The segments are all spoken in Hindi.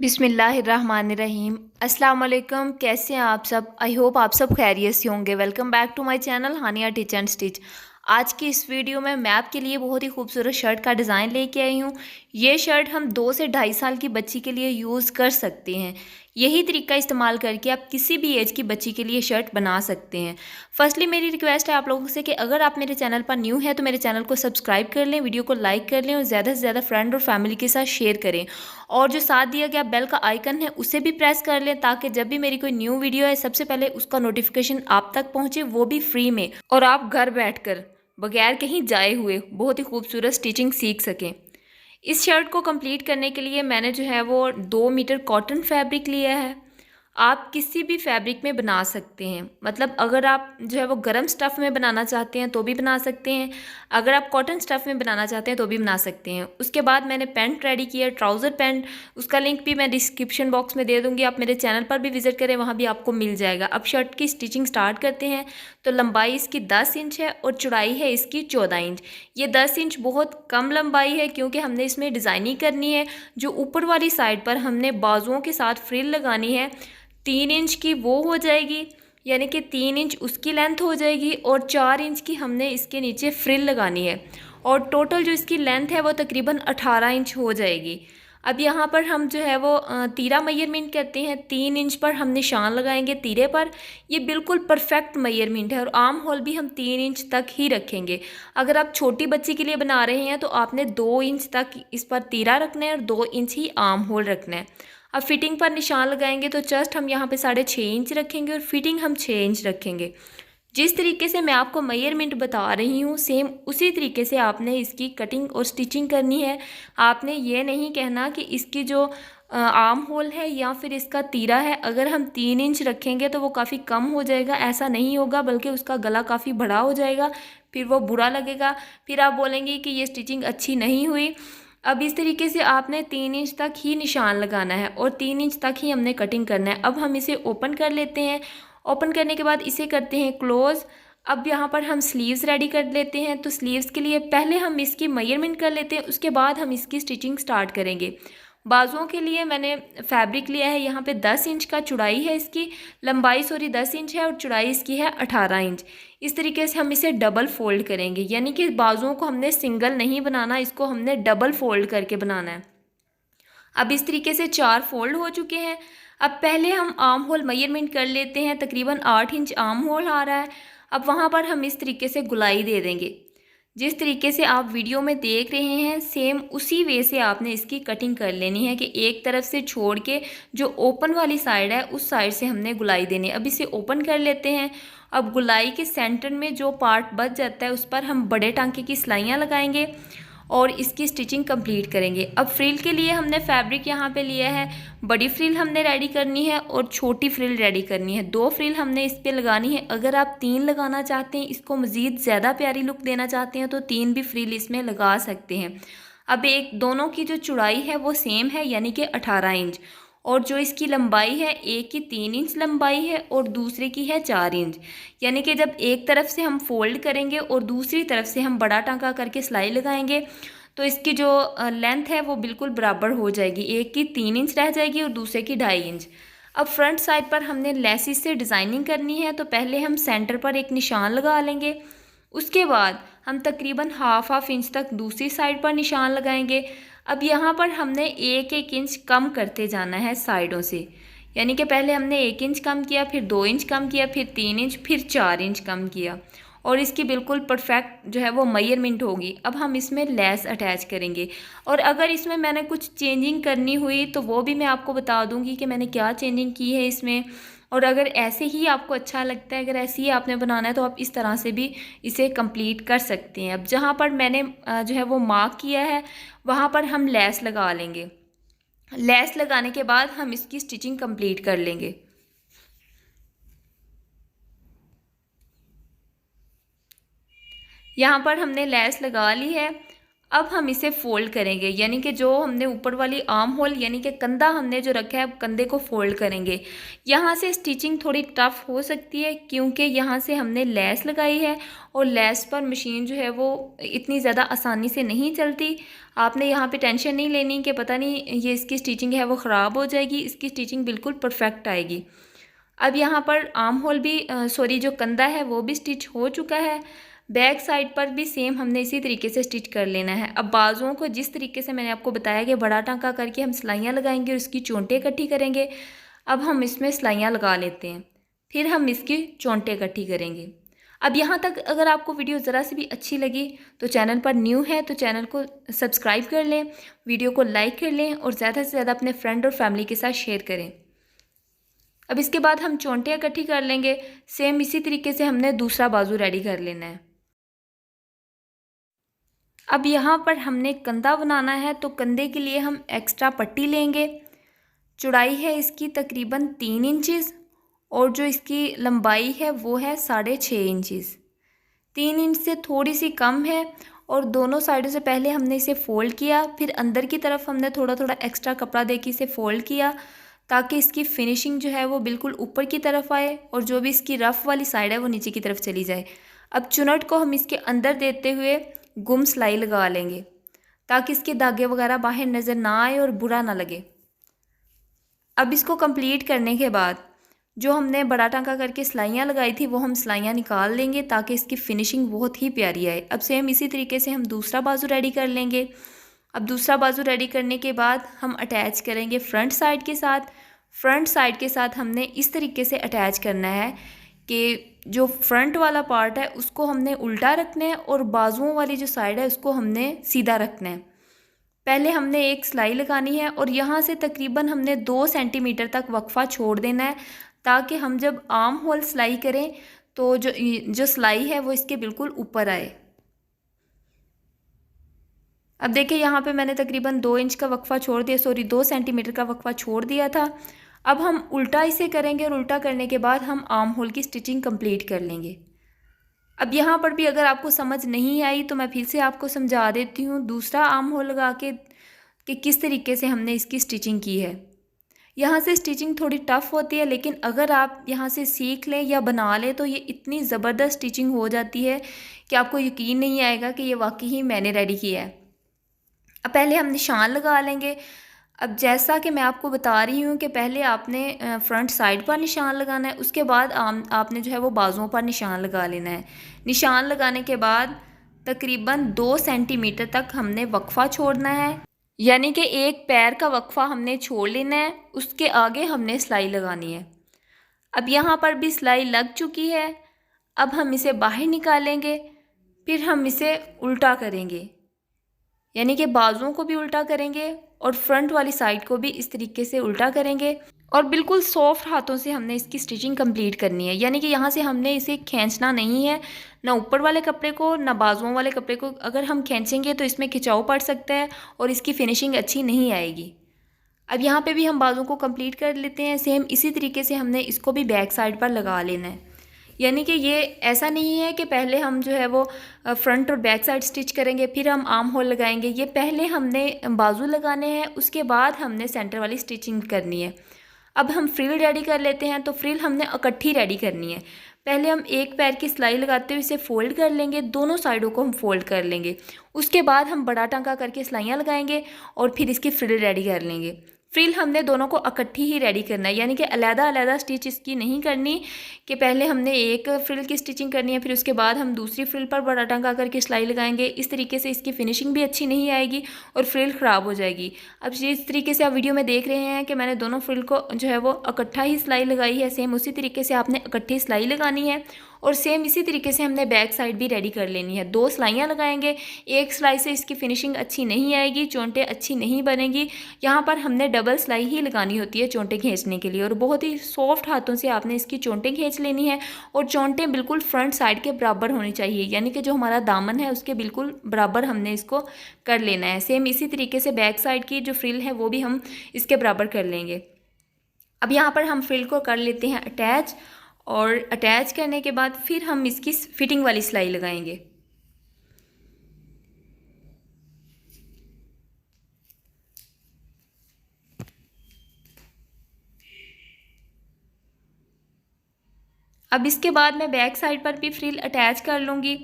बिस्मिल्लाहिर्रहमानिर्रहीम। अस्सलाम वालेकुम। कैसे हैं आप सब? आई होप आप सब खैरियत से होंगे। Welcome back to my channel Haniya टिच एंड स्टिच। आज की इस वीडियो में मैं आपके लिए बहुत ही खूबसूरत शर्ट का डिज़ाइन लेके आई हूँ। ये शर्ट हम 2 से 2.5 साल की बच्ची के लिए यूज़ कर सकते हैं। यही तरीका इस्तेमाल करके आप किसी भी एज की बच्ची के लिए शर्ट बना सकते हैं। फर्स्टली मेरी रिक्वेस्ट है आप लोगों से कि अगर आप मेरे चैनल पर न्यू है तो मेरे चैनल को सब्सक्राइब कर लें, वीडियो को लाइक कर लें और ज़्यादा से ज़्यादा फ्रेंड और फैमिली के साथ शेयर करें। और जो साथ दिया गया बेल का आइकन है उसे भी प्रेस कर लें ताकि जब भी मेरी कोई न्यू वीडियो है सबसे पहले उसका नोटिफिकेशन आप तक पहुंचे, वो भी फ्री में, और आप घर बैठकर बगैर कहीं जाए हुए बहुत ही खूबसूरत स्टिचिंग सीख सकें। इस शर्ट को कंप्लीट करने के लिए मैंने जो है वो 2 मीटर कॉटन फैब्रिक लिया है। आप किसी भी फैब्रिक में बना सकते हैं, मतलब अगर आप जो है वो गर्म स्टफ़ में बनाना चाहते हैं तो भी बना सकते हैं, अगर आप कॉटन स्टफ़ में बनाना चाहते हैं तो भी बना सकते हैं। उसके बाद मैंने पैंट रेडी किया, ट्राउज़र पैंट। उसका लिंक भी मैं डिस्क्रिप्शन बॉक्स में दे दूँगी, आप मेरे चैनल पर भी विज़िट करें, वहाँ भी आपको मिल जाएगा। अब शर्ट की स्टिचिंग स्टार्ट करते हैं। तो लंबाई इसकी 10 इंच है और चौड़ाई है इसकी 14 इंच। ये 10 इंच बहुत कम लंबाई है क्योंकि हमने इसमें डिज़ाइनिंग करनी है। जो ऊपर वाली साइड पर हमने बाजुओं के साथ फ्रिल लगानी है, 3 इंच की वो हो जाएगी, यानी कि 3 इंच उसकी लेंथ हो जाएगी और 4 इंच की हमने इसके नीचे फ्रिल लगानी है। और टोटल जो इसकी लेंथ है वो तकरीबन 18 इंच हो जाएगी। अब यहाँ पर हम जो है वो तीरा मेजरमेंट करते हैं। 3 इंच पर हम निशान लगाएंगे तीरे पर। ये बिल्कुल परफेक्ट मेजरमेंट है और आर्म होल भी हम 3 इंच तक ही रखेंगे। अगर आप छोटी बच्ची के लिए बना रहे हैं तो आपने 2 इंच तक इस पर तीरा रखना है और 2 इंच ही आर्म होल रखना है। अब फिटिंग पर निशान लगाएंगे तो चेस्ट हम यहाँ पे 6.5 इंच रखेंगे और फिटिंग हम 6 इंच रखेंगे। जिस तरीके से मैं आपको मेजरमेंट बता रही हूँ सेम उसी तरीके से आपने इसकी कटिंग और स्टिचिंग करनी है। आपने ये नहीं कहना कि इसकी जो आर्म होल है या फिर इसका तीरा है अगर हम 3 इंच रखेंगे तो वो काफ़ी कम हो जाएगा। ऐसा नहीं होगा, बल्कि उसका गला काफ़ी बड़ा हो जाएगा, फिर वो बुरा लगेगा, फिर आप बोलेंगे कि ये स्टिचिंग अच्छी नहीं हुई। अब इस तरीके से आपने 3 इंच तक ही निशान लगाना है और 3 इंच तक ही हमने कटिंग करना है। अब हम इसे ओपन कर लेते हैं। ओपन करने के बाद इसे करते हैं क्लोज़। अब यहाँ पर हम स्लीव्स रेडी कर लेते हैं। तो स्लीव्स के लिए पहले हम इसकी मेजरमेंट कर लेते हैं, उसके बाद हम इसकी स्टिचिंग स्टार्ट करेंगे। बाजुओं के लिए मैंने फैब्रिक लिया है, यहाँ पे 10 इंच का चौड़ाई है, इसकी लंबाई 10 इंच है और चौड़ाई इसकी है 18 इंच। इस तरीके से हम इसे डबल फोल्ड करेंगे, यानी कि बाजुओं को हमने सिंगल नहीं बनाना, इसको हमने डबल फोल्ड करके बनाना है। अब इस तरीके से 4 फोल्ड हो चुके हैं। अब पहले हम आर्म होल मेजरमेंट कर लेते हैं। तकरीबन 8 इंच आर्म होल आ रहा है। अब वहाँ पर हम इस तरीके से गुलाई दे देंगे। जिस तरीके से आप वीडियो में देख रहे हैं सेम उसी वे से आपने इसकी कटिंग कर लेनी है कि एक तरफ से छोड़ के जो ओपन वाली साइड है उस साइड से हमने गुलाई देनी है। अब इसे ओपन कर लेते हैं। अब गुलाई के सेंटर में जो पार्ट बच जाता है उस पर हम बड़े टांके की सिलाइयाँ लगाएंगे और इसकी स्टिचिंग कंप्लीट करेंगे। अब फ्रिल के लिए हमने फैब्रिक यहाँ पे लिया है। बड़ी फ्रिल हमने रेडी करनी है और छोटी फ्रिल रेडी करनी है। 2 फ्रिल हमने इस पे लगानी है। अगर आप 3 लगाना चाहते हैं, इसको मज़ीद ज़्यादा प्यारी लुक देना चाहते हैं तो 3 भी फ्रिल इसमें लगा सकते हैं। अब एक दोनों की जो चौड़ाई है वो सेम है, यानी कि 18 इंच, और जो इसकी लंबाई है, एक की 3 इंच लंबाई है और दूसरे की है 4 इंच। यानी कि जब एक तरफ से हम फोल्ड करेंगे और दूसरी तरफ से हम बड़ा टांका करके सिलाई लगाएंगे तो इसकी जो लेंथ है वो बिल्कुल बराबर हो जाएगी। एक की 3 इंच रह जाएगी और दूसरे की 2.5 इंच। अब फ्रंट साइड पर हमने लेसिस से डिज़ाइनिंग करनी है, तो पहले हम सेंटर पर एक निशान लगा लेंगे। उसके बाद हम तकरीबन हाफ इंच तक दूसरी साइड पर निशान लगाएंगे। अब यहाँ पर हमने 1 इंच कम करते जाना है साइडों से, यानी कि पहले हमने 1 इंच कम किया, फिर 2 इंच कम किया, फिर 3 इंच, फिर 4 इंच कम किया, और इसकी बिल्कुल परफेक्ट जो है वो मेजरमेंट होगी। अब हम इसमें लेस अटैच करेंगे, और अगर इसमें मैंने कुछ चेंजिंग करनी हुई तो वो भी मैं आपको बता दूंगी कि मैंने क्या चेंजिंग की है इसमें। और अगर ऐसे ही आपको अच्छा लगता है, अगर ऐसे ही आपने बनाना है तो आप इस तरह से भी इसे कंप्लीट कर सकते हैं। अब जहाँ पर मैंने जो है वो मार्क किया है वहाँ पर हम लेस लगा लेंगे। लेस लगाने के बाद हम इसकी स्टिचिंग कंप्लीट कर लेंगे। यहाँ पर हमने लेस लगा ली है। अब हम इसे फोल्ड करेंगे, यानी कि जो हमने ऊपर वाली आर्म होल यानी कि कंधा हमने जो रखा है, अब कंधे को फोल्ड करेंगे। यहाँ से स्टिचिंग थोड़ी टफ हो सकती है क्योंकि यहाँ से हमने लेस लगाई है और लेस पर मशीन जो है वो इतनी ज़्यादा आसानी से नहीं चलती। आपने यहाँ पे टेंशन नहीं लेनी कि पता नहीं ये इसकी स्टिचिंग है वो ख़राब हो जाएगी, इसकी स्टिचिंग बिल्कुल परफेक्ट आएगी। अब यहाँ पर आर्म होल भी सॉरी जो कंधा है वो भी स्टिच हो चुका है। बैक साइड पर भी सेम हमने इसी तरीके से स्टिच कर लेना है। अब बाजुओं को जिस तरीके से मैंने आपको बताया कि बड़ा टांका करके हम सिलाइयाँ लगाएंगे और इसकी चोंटें इकट्ठी करेंगे, अब हम इसमें सिलाइयाँ लगा लेते हैं, फिर हम इसकी चोंटें इकट्ठी करेंगे। अब यहाँ तक अगर आपको वीडियो ज़रा सी भी अच्छी लगी तो चैनल पर न्यू है तो चैनल को सब्सक्राइब कर लें, वीडियो को लाइक कर लें और ज़्यादा से ज़्यादा अपने फ्रेंड और फैमिली के साथ शेयर करें। अब इसके बाद हम चोंटें इकट्ठी कर लेंगे। सेम इसी तरीके से हमने दूसरा बाजू रेडी कर लेना है। अब यहाँ पर हमने कंधा बनाना है तो कंधे के लिए हम एक्स्ट्रा पट्टी लेंगे। चौड़ाई है इसकी तकरीबन 3 इंचज़ और जो इसकी लंबाई है वो है 6.5 इंचज़। 3 इंच से थोड़ी सी कम है और दोनों साइडों से पहले हमने इसे फ़ोल्ड किया, फिर अंदर की तरफ हमने थोड़ा थोड़ा एक्स्ट्रा कपड़ा देके इसे फ़ोल्ड किया ताकि इसकी फिनिशिंग जो है वो बिल्कुल ऊपर की तरफ आए और जो भी इसकी रफ़ वाली साइड है वो नीचे की तरफ चली जाए। अब चुनट को हम इसके अंदर देते हुए गुम सिलाई लगा लेंगे ताकि इसके धागे वगैरह बाहर नज़र ना आए और बुरा ना लगे। अब इसको कंप्लीट करने के बाद जो हमने बड़ा टांका करके सिलाइयाँ लगाई थी वो हम सिलाइयाँ निकाल लेंगे ताकि इसकी फिनिशिंग बहुत ही प्यारी आए। अब सेम इसी तरीके से हम दूसरा बाजू रेडी कर लेंगे। अब दूसरा बाजू रेडी करने के बाद हम अटैच करेंगे फ्रंट साइड के साथ। फ्रंट साइड के साथ हमने इस तरीके से अटैच करना है कि जो फ्रंट वाला पार्ट है उसको हमने उल्टा रखना है और बाजुओं वाली जो साइड है उसको हमने सीधा रखना है। पहले हमने एक सिलाई लगानी है और यहाँ से तकरीबन हमने 2 सेंटीमीटर तक वक्फा छोड़ देना है ताकि हम जब आर्म होल सिलाई करें तो जो सिलाई है वो इसके बिल्कुल ऊपर आए। अब देखिए यहाँ पे मैंने तकरीबन 2 इंच का वक्फा छोड़ दिया, सॉरी 2 सेंटीमीटर का वक्फा छोड़ दिया था। अब हम उल्टा इसे करेंगे और उल्टा करने के बाद हम आर्म होल की स्टिचिंग कंप्लीट कर लेंगे। अब यहाँ पर भी अगर आपको समझ नहीं आई तो मैं फिर से आपको समझा देती हूँ दूसरा आर्म होल लगा के कि किस तरीके से हमने इसकी स्टिचिंग की है। यहाँ से स्टिचिंग थोड़ी टफ़ होती है लेकिन अगर आप यहाँ से सीख लें या बना लें तो ये इतनी ज़बरदस्त स्टिचिंग हो जाती है कि आपको यकीन नहीं आएगा कि ये वाकई ही मैंने रेडी किया है। अब पहले हम निशान लगा लेंगे। अब जैसा कि मैं आपको बता रही हूँ कि पहले आपने फ्रंट साइड पर निशान लगाना है, उसके बाद आपने जो है वो बाजुओं पर निशान लगा लेना है। निशान लगाने के बाद तकरीबन 2 सेंटीमीटर तक हमने वक्फा छोड़ना है, यानी कि एक पैर का वक्फा हमने छोड़ लेना है, उसके आगे हमने सिलाई लगानी है। अब यहाँ पर भी सिलाई लग चुकी है। अब हम इसे बाहर निकालेंगे, फिर हम इसे उल्टा करेंगे, यानी कि बाजुओं को भी उल्टा करेंगे और फ्रंट वाली साइड को भी इस तरीके से उल्टा करेंगे और बिल्कुल सॉफ्ट हाथों से हमने इसकी स्टिचिंग कंप्लीट करनी है। यानी कि यहाँ से हमने इसे खींचना नहीं है, ना ऊपर वाले कपड़े को ना बाजुओं वाले कपड़े को। अगर हम खींचेंगे तो इसमें खिंचाव पड़ सकता है और इसकी फिनिशिंग अच्छी नहीं आएगी। अब यहाँ पे भी हम बाजुओं को कंप्लीट कर लेते हैं। सेम इसी तरीके से हमने इसको भी बैक साइड पर लगा लेना है। यानी कि ये ऐसा नहीं है कि पहले हम जो है वो फ्रंट और बैक साइड स्टिच करेंगे फिर हम आर्म होल लगाएंगे। ये पहले हमने बाजू लगाने हैं, उसके बाद हमने सेंटर वाली स्टिचिंग करनी है। अब हम फ्रिल रेडी कर लेते हैं। तो फ्रिल हमने इकट्ठी रेडी करनी है। पहले हम एक पैर की सिलाई लगाते हुए इसे फोल्ड कर लेंगे, दोनों साइडों को हम फोल्ड कर लेंगे। उसके बाद हम बड़ा टांका करके सिलाइयाँ लगाएंगे और फिर इसकी फ्रिल रेडी कर लेंगे। फ्रिल हमने दोनों को इकट्ठी ही रेडी करना है, यानी कि अलग अलग स्टिच इसकी नहीं करनी कि पहले हमने एक फ्रिल की स्टिचिंग करनी है फिर उसके बाद हम दूसरी फ्रिल पर बड़ा टांका करके सिलाई लगाएंगे। इस तरीके से इसकी फिनिशिंग भी अच्छी नहीं आएगी और फ्रिल ख़राब हो जाएगी। अब जिस तरीके से आप वीडियो में देख रहे हैं कि मैंने दोनों फ्रिल को जो है वो इकट्ठा ही सिलाई लगाई है, सेम उसी तरीके से आपने इकट्ठी सिलाई लगानी है और सेम इसी तरीके से हमने बैक साइड भी रेडी कर लेनी है। 2 सिलाइयाँ लगाएंगे, एक सिलाई से इसकी फिनिशिंग अच्छी नहीं आएगी, चोंटें अच्छी नहीं बनेगी। यहाँ पर हमने डबल सिलाई ही लगानी होती है चोंटें खींचने के लिए और बहुत ही सॉफ्ट हाथों से आपने इसकी चोंटें खींच लेनी है और चोंटें बिल्कुल फ्रंट साइड के बराबर होनी चाहिए, यानी कि जो हमारा दामन है उसके बिल्कुल बराबर हमने इसको कर लेना है। सेम इसी तरीके से बैक साइड की जो फ्रिल है वो भी हम इसके बराबर कर लेंगे। अब यहाँ पर हम फ्रिल को कर लेते हैं अटैच और अटैच करने के बाद फिर हम इसकी फिटिंग वाली सिलाई लगाएंगे। अब इसके बाद मैं बैक साइड पर भी फ्रिल अटैच कर लूँगी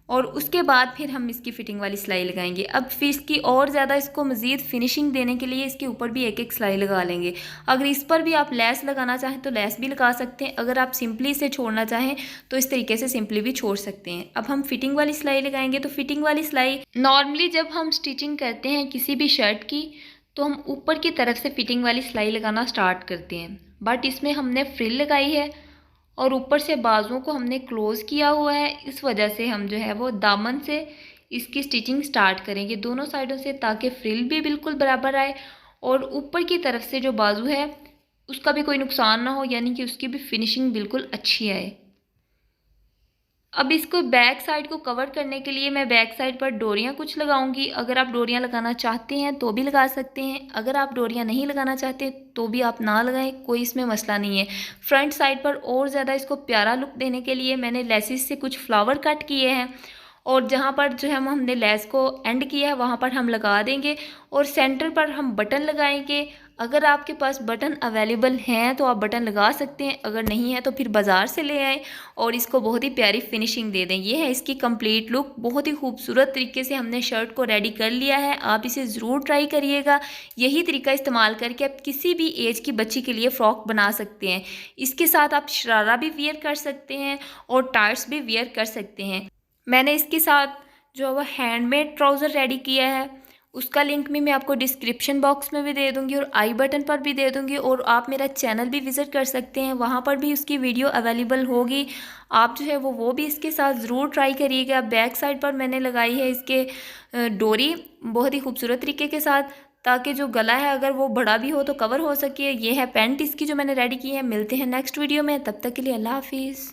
और उसके बाद फिर हम इसकी फिटिंग वाली सिलाई लगाएंगे। अब फिर इसकी और ज़्यादा इसको मज़ीद फिनिशिंग देने के लिए इसके ऊपर भी एक एक सिलाई लगा लेंगे। अगर इस पर भी आप लेस लगाना चाहें तो लेस भी लगा सकते हैं। अगर आप सिंपली इसे छोड़ना चाहें तो इस तरीके से सिंपली भी छोड़ सकते हैं। अब हम फिटिंग वाली सिलाई लगाएंगे। तो फिटिंग वाली सिलाई नॉर्मली जब हम स्टिचिंग करते हैं किसी भी शर्ट की तो हम ऊपर की तरफ से फिटिंग वाली सिलाई लगाना स्टार्ट करते हैं, बट इसमें हमने फ्रिल लगाई है और ऊपर से बाजुओं को हमने क्लोज़ किया हुआ है। इस वजह से हम जो है वो दामन से इसकी स्टिचिंग स्टार्ट करेंगे दोनों साइडों से, ताकि फ्रिल भी बिल्कुल बराबर आए और ऊपर की तरफ से जो बाजू है उसका भी कोई नुकसान ना हो, यानी कि उसकी भी फिनिशिंग बिल्कुल अच्छी आए। अब इसको बैक साइड को कवर करने के लिए मैं बैक साइड पर डोरियां कुछ लगाऊंगी। अगर आप डोरियां लगाना चाहते हैं तो भी लगा सकते हैं, अगर आप डोरियां नहीं लगाना चाहते तो भी आप ना लगाएं, कोई इसमें मसला नहीं है। फ्रंट साइड पर और ज़्यादा इसको प्यारा लुक देने के लिए मैंने लेसिस से कुछ फ्लावर कट किए हैं और जहाँ पर जो है हमने लेस को एंड किया है वहाँ पर हम लगा देंगे और सेंटर पर हम बटन लगाएंगे। अगर आपके पास बटन अवेलेबल हैं तो आप बटन लगा सकते हैं, अगर नहीं है तो फिर बाज़ार से ले आएँ और इसको बहुत ही प्यारी फिनिशिंग दे दें। ये है इसकी कंप्लीट लुक। बहुत ही खूबसूरत तरीके से हमने शर्ट को रेडी कर लिया है। आप इसे ज़रूर ट्राई करिएगा। यही तरीका इस्तेमाल करके आप किसी भी एज की बच्ची के लिए फ़्रॉक बना सकते हैं। इसके साथ आप शरारा भी वियर कर सकते हैं और टार्ट्स भी वियर कर सकते हैं। मैंने इसके साथ जो है वो हैंडमेड ट्राउज़र रेडी किया है, उसका लिंक भी मैं आपको डिस्क्रिप्शन बॉक्स में भी दे दूंगी और आई बटन पर भी दे दूंगी। और आप मेरा चैनल भी विज़िट कर सकते हैं, वहाँ पर भी उसकी वीडियो अवेलेबल होगी। आप जो है वो भी इसके साथ ज़रूर ट्राई करिएगा। बैक साइड पर मैंने लगाई है इसके डोरी बहुत ही खूबसूरत तरीके के साथ, ताकि जो गला है अगर वो बड़ा भी हो तो कवर हो सके। ये है पैंट इसकी जो मैंने रेडी की है। मिलते हैं नेक्स्ट वीडियो में, तब तक के लिए अल्लाह हाफिज़।